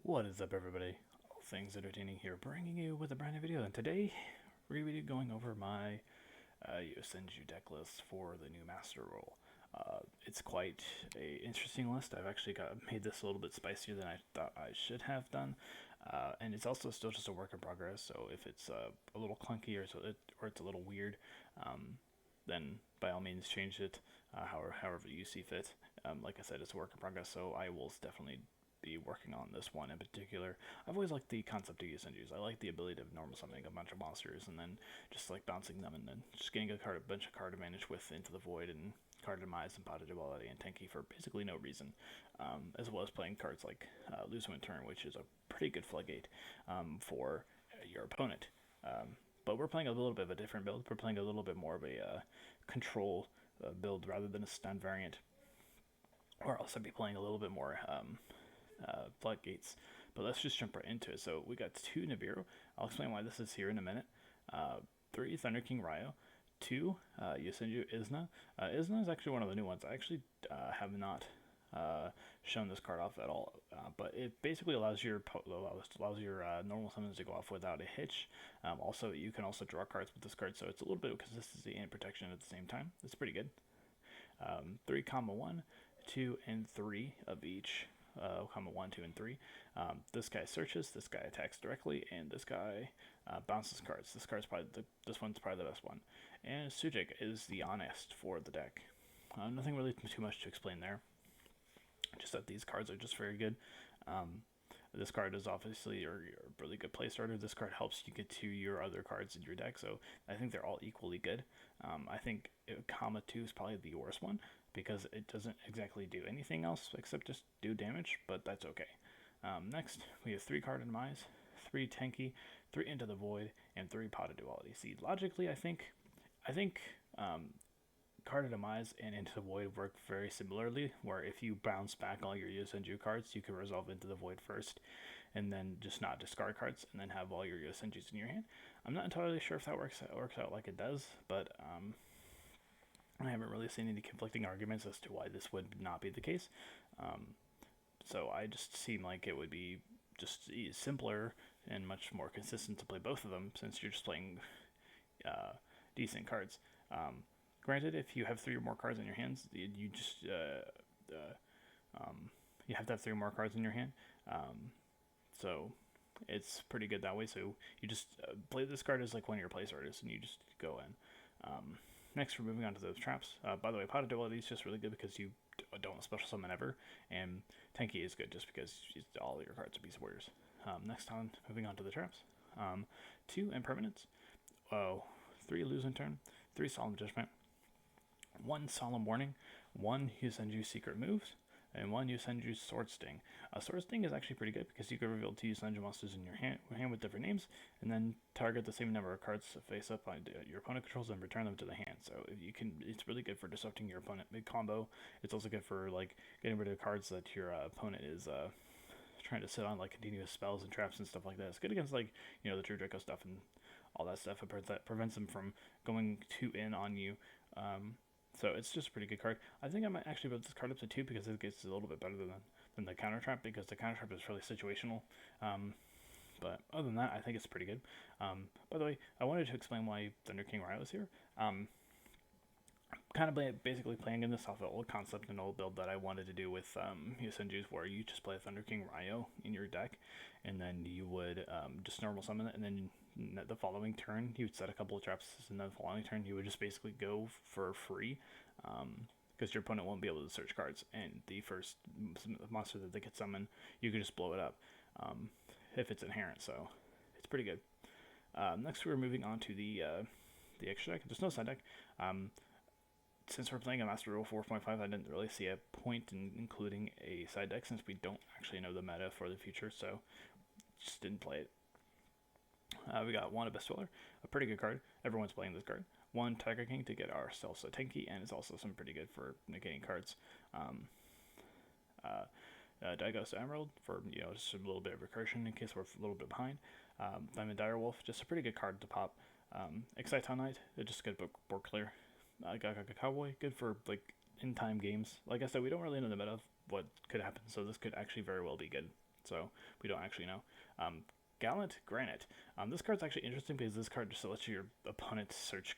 What is up, everybody? All things entertaining here, bringing you with a brand new video. And today, we're going to be going over my Yosenju deck list for the new Master Role. It's quite a interesting list. I've actually made this a little bit spicier than I thought I should have done, and it's also still just a work in progress. So if it's a little clunky or it's a little weird, then by all means change it however you see fit. Like I said, it's a work in progress, so I will definitely be working on this one in particular. I've always liked the concept of Yosenjus. I like the ability of normal summoning a bunch of monsters and then just like bouncing them and then just getting a bunch of card advantage with Into the Void and card demise and pot of duality and Tenki for basically no reason, as well as playing cards like Lose Win Turn, which is a pretty good floodgate for your opponent. But we're playing a little bit of a different build. We're playing a little bit more of a control build rather than a stun variant. Or else I'd be playing a little bit more floodgates. But let's just jump right into it. So we got 2 Nibiru. I'll explain why this is here in a minute. 3 Thunder King Ryo. 2 Yosenju Izna. Izna is actually one of the new ones. I actually have not shown this card off at all, but it basically allows your normal summons to go off without a hitch. Also, you can also draw cards with this card, so it's a little bit of consistency and protection at the same time. It's pretty good. 3, 1, 2, and 3 of each. 1, 2, and 3. This guy searches, this guy attacks directly, and this guy bounces cards. This one's probably the best one. And Sujik is the honest for the deck. Nothing really too much to explain there. Just that these cards are just very good. This card is obviously your really good play starter. This card helps you get to your other cards in your deck, so I think they're all equally good. I think Kama 2 is probably the worst one because it doesn't exactly do anything else except just do damage, but that's okay. Next, we have 3 card demise, 3 Tenki, 3 Into the Void, and 3 pot of duality. See, logically, I think card demise and Into the Void work very similarly, where if you bounce back all your Yosenju cards, you can resolve Into the Void first, and then just not discard cards, and then have all your Yosenjus in your hand. I'm not entirely sure if that works out like it does, but I haven't really seen any conflicting arguments as to why this would not be the case. So I just seem like it would be just simpler and much more consistent to play both of them, since you're just playing decent cards. Granted, if you have 3 or more cards in your hands, you just you have to have 3 more cards in your hand. So it's pretty good that way. So you just play this card as like one of your play starters, and you just go in. Next, we're moving on to those traps. By the way, pot of duality is just really good because you don't special summon ever, and Tenki is good just because all your cards are Beast Warriors. Next on, moving on to the traps. 2 impermanents. 3 Lose in Turn. 3 Solemn Judgment. 1 Solemn Warning. 1 Yosenju Secret Moves. And 1 Yosenju Sword Sting. Sword Sting is actually pretty good because you can reveal 2 Yosenju monsters in your hand with different names, and then target the same number of cards face up on your opponent controls and return them to the hand. So if you can, it's really good for disrupting your opponent mid-combo. It's also good for like getting rid of cards that your opponent is trying to sit on, like continuous spells and traps and stuff like that. It's good against like the True Draco stuff and all that stuff. That prevents them from going too in on you. So it's just a pretty good card. I think I might actually build this card up to 2 because it gets a little bit better than the counter trap, because the counter trap is really situational. But other than that, I think it's pretty good. By the way, I wanted to explain why Thunder King Ryo is here. Kind of basically playing in this off an old concept and old build that I wanted to do with Yosenjus, where you just play Thunder King Ryo in your deck, and then you would just normal summon it, and then the following turn you would set a couple of traps, and then the following turn you would just basically go for free, because your opponent won't be able to search cards, and the first monster that they could summon, you can just blow it up if it's inherent. So it's pretty good. Next, we're moving on to the extra deck. There's no side deck. Since we're playing a Master Rule 4.5, I didn't really see a point in including a side deck, since we don't actually know the meta for the future, so just didn't play it. We got 1 Abyss Dweller, a pretty good card. Everyone's playing this card. 1 Tiger King to get ourselves a Tenki, and it's also some pretty good for negating cards. Daigos Emerald for just a little bit of recursion in case we're a little bit behind. Diamond Direwolf, just a pretty good card to pop. Exciton Knight, just good board clear. Gaga Cowboy, good for like in time games. Like I said, we don't really know the meta of what could happen, so this could actually very well be good. so we don't actually know. Gallant Granite. This card's actually interesting because this card just lets your opponent search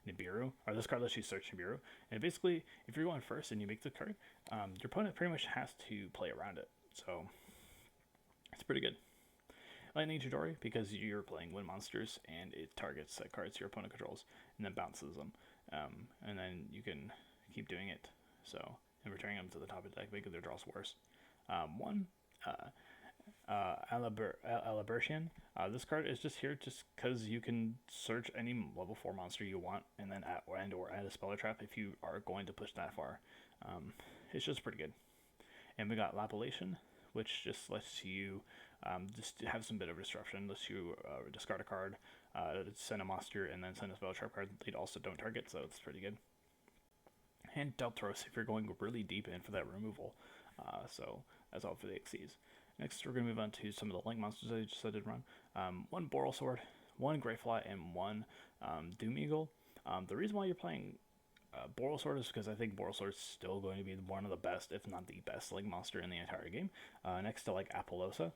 Nibiru, or this card lets you search Nibiru. And basically, if you're going first and you make the card, your opponent pretty much has to play around it. So it's pretty good. Lightning Chidori, because you're playing wind monsters and it targets cards your opponent controls and then bounces them. And then you can keep doing it. So, and returning them to the top of the deck, making their draws worse. Alibertian. This card is just here just because you can search any level 4 monster you want and then add a spell or trap if you are going to push that far. It's just pretty good. And we got Lapellation, which just lets you just have some bit of disruption. Lets you discard a card, send a monster, and then send a spell trap card. They also don't target, so it's pretty good. And Deltros if you're going really deep in for that removal. So that's all for the Xyz. Next, we're going to move on to some of the Link monsters I just did run. One Boral Sword, one Greyfly, and one Doom Eagle. The reason why you're playing Boral Sword is because I think Boral Sword is still going to be one of the best, if not the best, Link monster in the entire game. Next to like Apollosa.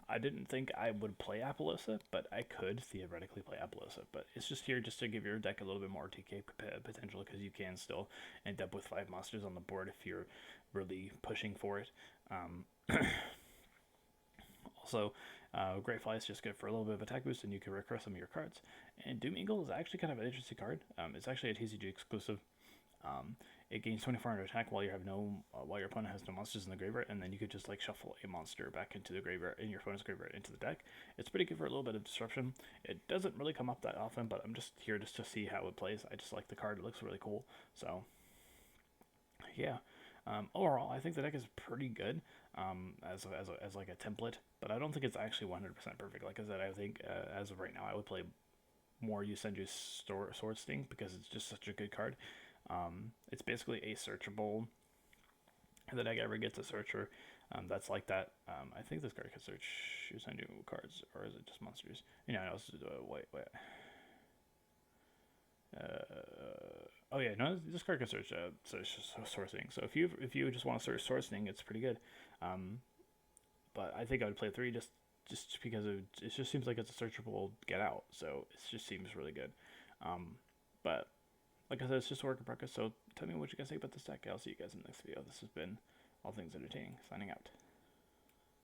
I didn't think I would play Apollosa, but I could theoretically play Apollosa. But it's just here just to give your deck a little bit more TK potential because you can still end up with 5 monsters on the board if you're really pushing for it. Also, Greyfly is just good for a little bit of attack boost, and you can recur some of your cards. And Doom Eagle is actually kind of an interesting card. It's actually a TCG exclusive. It gains 2400 attack while your opponent has no monsters in the graveyard, and then you could just like shuffle a monster back into the graveyard, in your opponent's graveyard, into the deck. It's pretty good for a little bit of disruption. It doesn't really come up that often, but I'm just here just to see how it plays. I just like the card; it looks really cool. So, yeah. Overall, I think the deck is pretty good as like a template, but I don't think it's actually 100% perfect. Like I said, I think as of right now, I would play more Yosenju's Sword Sting because it's just such a good card. It's basically a searchable. If the deck ever gets a searcher, that's like that. I think this card can search Yosenju cards, or is it just monsters? You know, wait. Oh yeah, no, this card can search sourcing. So if you just want to search sourcing, it's pretty good. But I think I would play 3 just because it just seems like it's a searchable get out. So it just seems really good. But like I said, it's just a work in progress. So tell me what you guys think about this deck. I'll see you guys in the next video. This has been All Things Entertaining, signing out.